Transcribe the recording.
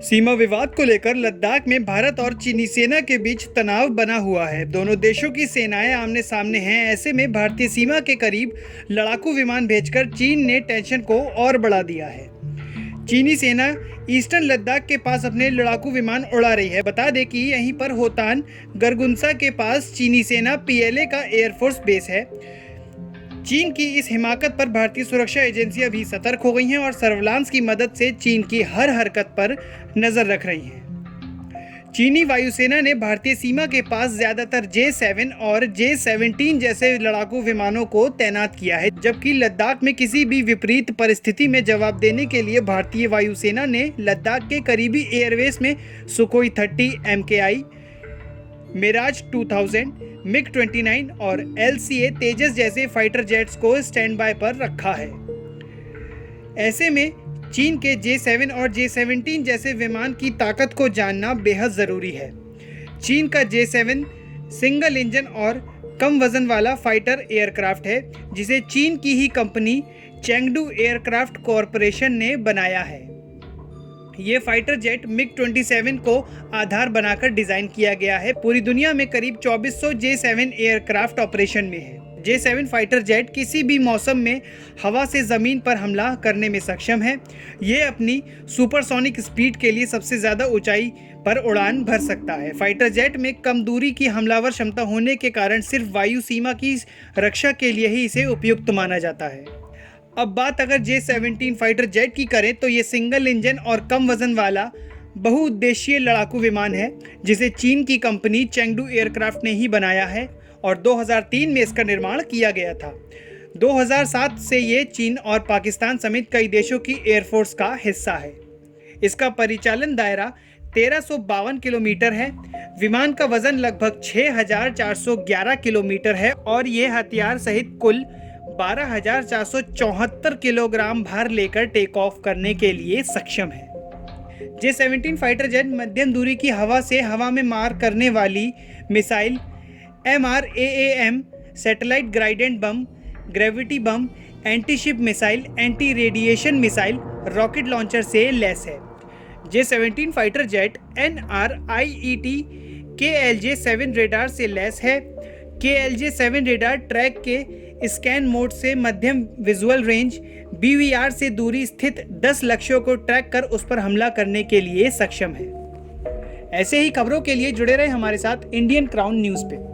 सीमा विवाद को लेकर लद्दाख में भारत और चीनी सेना के बीच तनाव बना हुआ है। दोनों देशों की सेनाएं आमने सामने हैं। ऐसे में भारतीय सीमा के करीब लड़ाकू विमान भेजकर चीन ने टेंशन को और बढ़ा दिया है। चीनी सेना ईस्टर्न लद्दाख के पास अपने लड़ाकू विमान उड़ा रही है। बता दें कि यहीं पर होतान गरगुंसा के पास चीनी सेना पीएलए का एयरफोर्स बेस है। चीन की इस हिमाकत पर भारतीय सुरक्षा एजेंसियां भी सतर्क हो गई हैं और सर्विलांस की मदद से चीन की हर हरकत पर नजर रख रही हैं। चीनी वायुसेना ने भारतीय सीमा के पास ज्यादातर J-7 और J-17 जैसे लड़ाकू विमानों को तैनात किया है, जबकि लद्दाख में किसी भी विपरीत परिस्थिति में जवाब देने के लिए भारतीय वायुसेना ने लद्दाख के करीबी एयरवेस में सुखोई 30 MKI, मिराज 2000, MiG-29 और LCA तेजस जैसे फाइटर जेट्स को स्टैंड बाय पर रखा है। ऐसे में चीन के J-7 और J-17 जैसे विमान की ताकत को जानना बेहद ज़रूरी है। चीन का J-7 सिंगल इंजन और कम वजन वाला फाइटर एयरक्राफ्ट है, जिसे चीन की ही कंपनी चेंगडू एयरक्राफ्ट कॉरपोरेशन ने बनाया है। ये फाइटर जेट MiG-27 को आधार बनाकर डिजाइन किया गया है। पूरी दुनिया में करीब 2400 J-7 एयरक्राफ्ट ऑपरेशन में है। J-7 फाइटर जेट किसी भी मौसम में हवा से ज़मीन पर हमला करने में सक्षम है। ये अपनी सुपरसोनिक स्पीड के लिए सबसे ज़्यादा ऊंचाई पर उड़ान भर सकता है। फाइटर जेट में कम दूरी की हमलावर क्षमता होने के कारण सिर्फ वायु सीमा की रक्षा के लिए ही इसे उपयुक्त माना जाता है। अब बात अगर J-17 फाइटर जेट की करें तो ये सिंगल इंजन और कम वजन वाला बहुउद्देशीय लड़ाकू विमान है, जिसे चीन की कंपनी चेंगडू एयरक्राफ्ट ने ही बनाया है और 2003 में इसका निर्माण किया गया था। 2007 से ये चीन और पाकिस्तान समेत कई देशों की एयरफोर्स का हिस्सा है। इसका परिचालन दायरा 1352 किलोमीटर है। विमान का वजन लगभग 6411 किलोमीटर है और ये हथियार सहित कुल 12,474 किलोग्राम भार लेकर टेक ऑफ करने के लिए सक्षम है। J-17 फाइटर जेट मध्यम दूरी की हवा से हवा में मार करने वाली missile MRAAM, satellite guided bomb, gravity bomb, anti ship missile, anti radiation missile, rocket launcher से लैस है। J-17 fighter jet NRIET KLJ-7 radar से लैस है। KLJ-7 रेडार ट्रैक के स्कैन मोड से मध्यम विजुअल रेंज BVR से दूरी स्थित 10 लक्ष्यों को ट्रैक कर उस पर हमला करने के लिए सक्षम है। ऐसे ही खबरों के लिए जुड़े रहे हमारे साथ इंडियन क्राउन न्यूज़ पे।